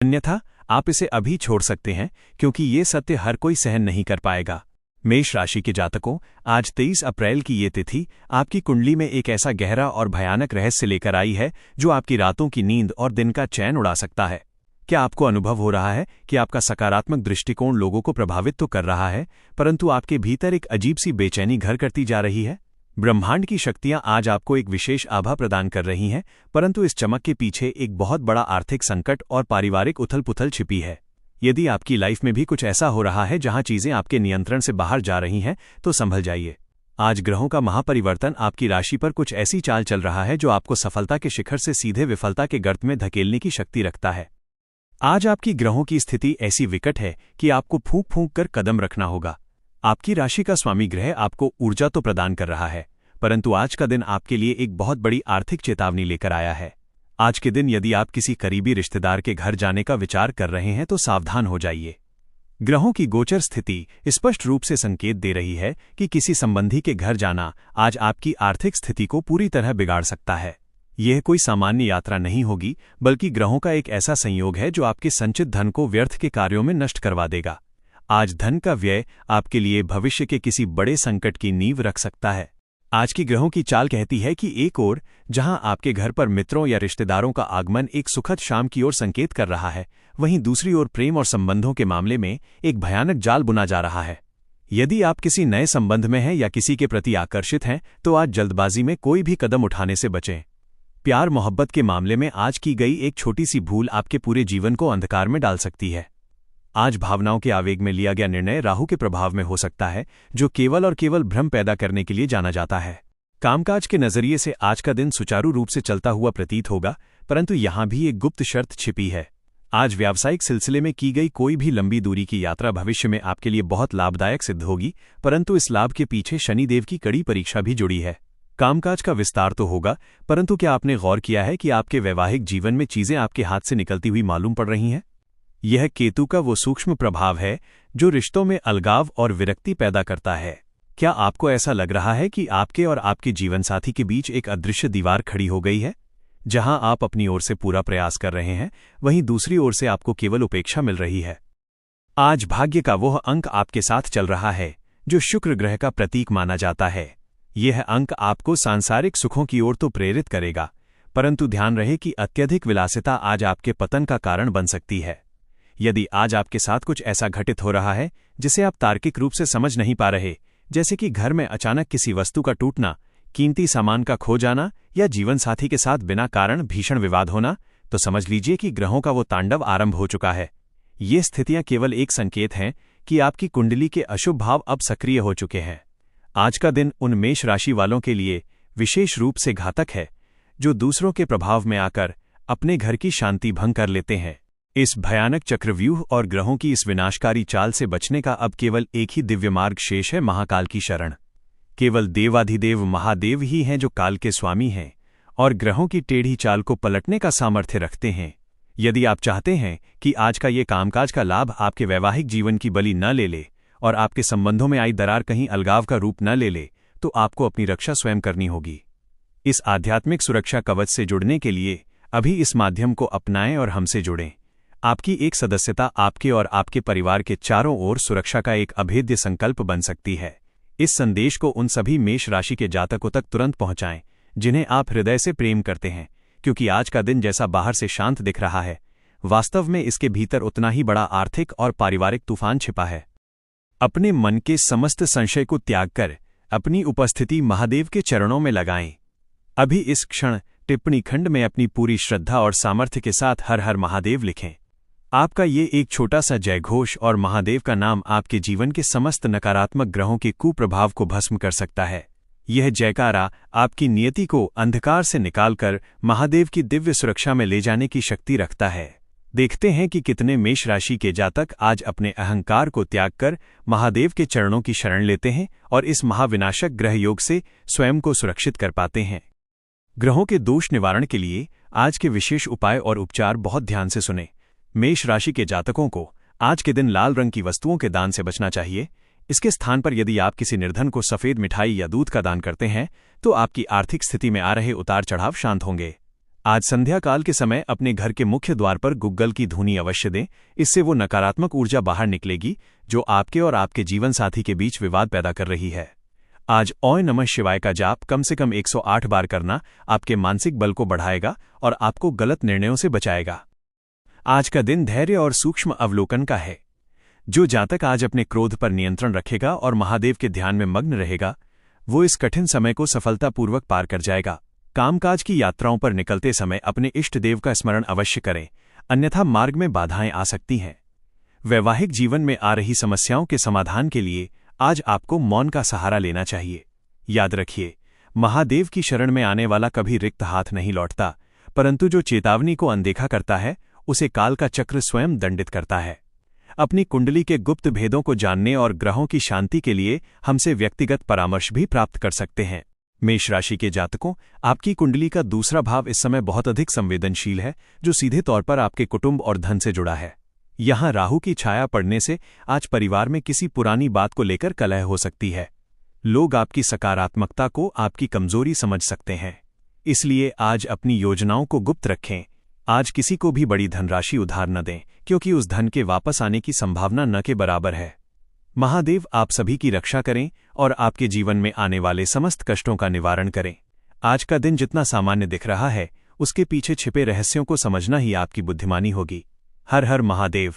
अन्यथा आप इसे अभी छोड़ सकते हैं, क्योंकि ये सत्य हर कोई सहन नहीं कर पाएगा। मेष राशि के जातकों, आज 23 अप्रैल की ये तिथि आपकी कुंडली में एक ऐसा गहरा और भयानक रहस्य लेकर आई है जो आपकी रातों की नींद और दिन का चैन उड़ा सकता है। क्या आपको अनुभव हो रहा है कि आपका सकारात्मक दृष्टिकोण लोगों को प्रभावित तो कर रहा है, परंतु आपके भीतर एक अजीब सी बेचैनी घर करती जा रही है? ब्रह्मांड की शक्तियां आज आपको एक विशेष आभा प्रदान कर रही हैं, परंतु इस चमक के पीछे एक बहुत बड़ा आर्थिक संकट और पारिवारिक उथल-पुथल छिपी है। यदि आपकी लाइफ में भी कुछ ऐसा हो रहा है जहां चीजें आपके नियंत्रण से बाहर जा रही हैं, तो संभल जाइए। आज ग्रहों का महापरिवर्तन आपकी राशि पर कुछ ऐसी चाल चल रहा है जो आपको सफलता के शिखर से सीधे विफलता के गर्त में धकेलने की शक्ति रखता है। आज आपकी ग्रहों की स्थिति ऐसी विकट है कि आपको फूंक फूंक कर कदम रखना होगा। आपकी राशि का स्वामी ग्रह आपको ऊर्जा तो प्रदान कर रहा है, परंतु आज का दिन आपके लिए एक बहुत बड़ी आर्थिक चेतावनी लेकर आया है। आज के दिन यदि आप किसी करीबी रिश्तेदार के घर जाने का विचार कर रहे हैं तो सावधान हो जाइए। ग्रहों की गोचर स्थिति स्पष्ट रूप से संकेत दे रही है कि किसी संबंधी के घर जाना आज आपकी आर्थिक स्थिति को पूरी तरह बिगाड़ सकता है। यह कोई सामान्य यात्रा नहीं होगी, बल्कि ग्रहों का एक ऐसा संयोग है जो आपके संचित धन को व्यर्थ के कार्यों में नष्ट करवा देगा। आज धन का व्यय आपके लिए भविष्य के किसी बड़े संकट की नींव रख सकता है। आज की ग्रहों की चाल कहती है कि एक ओर जहां आपके घर पर मित्रों या रिश्तेदारों का आगमन एक सुखद शाम की ओर संकेत कर रहा है, वहीं दूसरी ओर प्रेम और संबंधों के मामले में एक भयानक जाल बुना जा रहा है। यदि आप किसी नए संबंध में हैं या किसी के प्रति आकर्षित हैं, तो आज जल्दबाजी में कोई भी कदम उठाने से बचें। प्यार मोहब्बत के मामले में आज की गई एक छोटी सी भूल आपके पूरे जीवन को अंधकार में डाल सकती है। आज भावनाओं के आवेग में लिया गया निर्णय राहु के प्रभाव में हो सकता है, जो केवल और केवल भ्रम पैदा करने के लिए जाना जाता है। कामकाज के नजरिए से आज का दिन सुचारू रूप से चलता हुआ प्रतीत होगा, परंतु यहां भी एक गुप्त शर्त छिपी है। आज व्यावसायिक सिलसिले में की गई कोई भी लंबी दूरी की यात्रा भविष्य में आपके लिए बहुत लाभदायक सिद्ध होगी, परंतु इस लाभ के पीछे शनिदेव की कड़ी परीक्षा भी जुड़ी है। कामकाज का विस्तार तो होगा, परंतु क्या आपने गौर किया है कि आपके वैवाहिक जीवन में चीजें आपके हाथ से निकलती हुई मालूम पड़ रही हैं? यह केतु का वो सूक्ष्म प्रभाव है जो रिश्तों में अलगाव और विरक्ति पैदा करता है। क्या आपको ऐसा लग रहा है कि आपके और आपके जीवनसाथी के बीच एक अदृश्य दीवार खड़ी हो गई है? जहां आप अपनी ओर से पूरा प्रयास कर रहे हैं, वहीं दूसरी ओर से आपको केवल उपेक्षा मिल रही है। आज भाग्य का वह अंक आपके साथ चल रहा है जो शुक्र ग्रह का प्रतीक माना जाता है। यह अंक आपको सांसारिक सुखों की ओर तो प्रेरित करेगा, परंतु ध्यान रहे कि अत्यधिक विलासिता आज आपके पतन का कारण बन सकती है। यदि आज आपके साथ कुछ ऐसा घटित हो रहा है जिसे आप तार्किक रूप से समझ नहीं पा रहे, जैसे कि घर में अचानक किसी वस्तु का टूटना, कीमती सामान का खो जाना या जीवनसाथी के साथ बिना कारण भीषण विवाद होना, तो समझ लीजिए कि ग्रहों का वो तांडव आरंभ हो चुका है। ये स्थितियां केवल एक संकेत हैं कि आपकी कुंडली के अशुभ भाव अब सक्रिय हो चुके हैं। आज का दिन उन मेष राशि वालों के लिए विशेष रूप से घातक है जो दूसरों के प्रभाव में आकर अपने घर की शांति भंग कर लेते हैं। इस भयानक चक्रव्यूह और ग्रहों की इस विनाशकारी चाल से बचने का अब केवल एक ही दिव्य मार्ग शेष है, महाकाल की शरण। केवल देवाधिदेव महादेव ही हैं जो काल के स्वामी हैं और ग्रहों की टेढ़ी चाल को पलटने का सामर्थ्य रखते हैं। यदि आप चाहते हैं कि आज का ये कामकाज का लाभ आपके वैवाहिक जीवन की बलि न ले ले और आपके संबंधों में आई दरार कहीं अलगाव का रूप न ले ले, तो आपको अपनी रक्षा स्वयं करनी होगी। इस आध्यात्मिक सुरक्षा कवच से जुड़ने के लिए अभी इस माध्यम को अपनाएं और हमसे जुड़ें। आपकी एक सदस्यता आपके और आपके परिवार के चारों ओर सुरक्षा का एक अभेद्य संकल्प बन सकती है। इस संदेश को उन सभी मेष राशि के जातकों तक तुरंत पहुंचाएं जिन्हें आप हृदय से प्रेम करते हैं, क्योंकि आज का दिन जैसा बाहर से शांत दिख रहा है, वास्तव में इसके भीतर उतना ही बड़ा आर्थिक और पारिवारिक तूफान छिपा है। अपने मन के समस्त संशय को त्याग कर अपनी उपस्थिति महादेव के चरणों में लगाएं। अभी इस क्षण टिप्पणी खंड में अपनी पूरी श्रद्धा और सामर्थ्य के साथ हर हर महादेव लिखें। आपका ये एक छोटा सा जयघोष और महादेव का नाम आपके जीवन के समस्त नकारात्मक ग्रहों के कुप्रभाव को भस्म कर सकता है। यह जयकारा आपकी नियति को अंधकार से निकालकर महादेव की दिव्य सुरक्षा में ले जाने की शक्ति रखता है। देखते हैं कि कितने मेष राशि के जातक आज अपने अहंकार को त्याग कर महादेव के चरणों की शरण लेते हैं और इस महाविनाशक ग्रह योग से स्वयं को सुरक्षित कर पाते हैं। ग्रहों के दोष निवारण के लिए आज के विशेष उपाय और उपचार बहुत ध्यान से सुने। मेष राशि के जातकों को आज के दिन लाल रंग की वस्तुओं के दान से बचना चाहिए। इसके स्थान पर यदि आप किसी निर्धन को सफेद मिठाई या दूध का दान करते हैं, तो आपकी आर्थिक स्थिति में आ रहे उतार चढ़ाव शांत होंगे। आज संध्या काल के समय अपने घर के मुख्य द्वार पर गुग्गल की धुनी अवश्य दें। इससे वो नकारात्मक ऊर्जा बाहर निकलेगी जो आपके और आपके जीवन साथी के बीच विवाद पैदा कर रही है। आज ओम नमः शिवाय का जाप कम से कम 108 बार करना आपके मानसिक बल को बढ़ाएगा और आपको गलत निर्णयों से बचाएगा। आज का दिन धैर्य और सूक्ष्म अवलोकन का है। जो जातक आज अपने क्रोध पर नियंत्रण रखेगा और महादेव के ध्यान में मग्न रहेगा, वो इस कठिन समय को सफलतापूर्वक पार कर जाएगा। कामकाज की यात्राओं पर निकलते समय अपने इष्ट देव का स्मरण अवश्य करें, अन्यथा मार्ग में बाधाएं आ सकती हैं। वैवाहिक जीवन में आ रही समस्याओं के समाधान के लिए आज आपको मौन का सहारा लेना चाहिए। याद रखिए, महादेव की शरण में आने वाला कभी रिक्त हाथ नहीं लौटता, परंतु जो चेतावनी को अनदेखा करता है उसे काल का चक्र स्वयं दंडित करता है। अपनी कुंडली के गुप्त भेदों को जानने और ग्रहों की शांति के लिए हमसे व्यक्तिगत परामर्श भी प्राप्त कर सकते हैं। मेष राशि के जातकों, आपकी कुंडली का दूसरा भाव इस समय बहुत अधिक संवेदनशील है, जो सीधे तौर पर आपके कुटुंब और धन से जुड़ा है। यहां राहु की छाया पड़ने से आज परिवार में किसी पुरानी बात को लेकर कलह हो सकती है। लोग आपकी सकारात्मकता को आपकी कमजोरी समझ सकते हैं, इसलिए आज अपनी योजनाओं को गुप्त रखें। आज किसी को भी बड़ी धनराशि उधार न दें, क्योंकि उस धन के वापस आने की संभावना न के बराबर है। महादेव आप सभी की रक्षा करें और आपके जीवन में आने वाले समस्त कष्टों का निवारण करें। आज का दिन जितना सामान्य दिख रहा है, उसके पीछे छिपे रहस्यों को समझना ही आपकी बुद्धिमानी होगी। हर हर महादेव।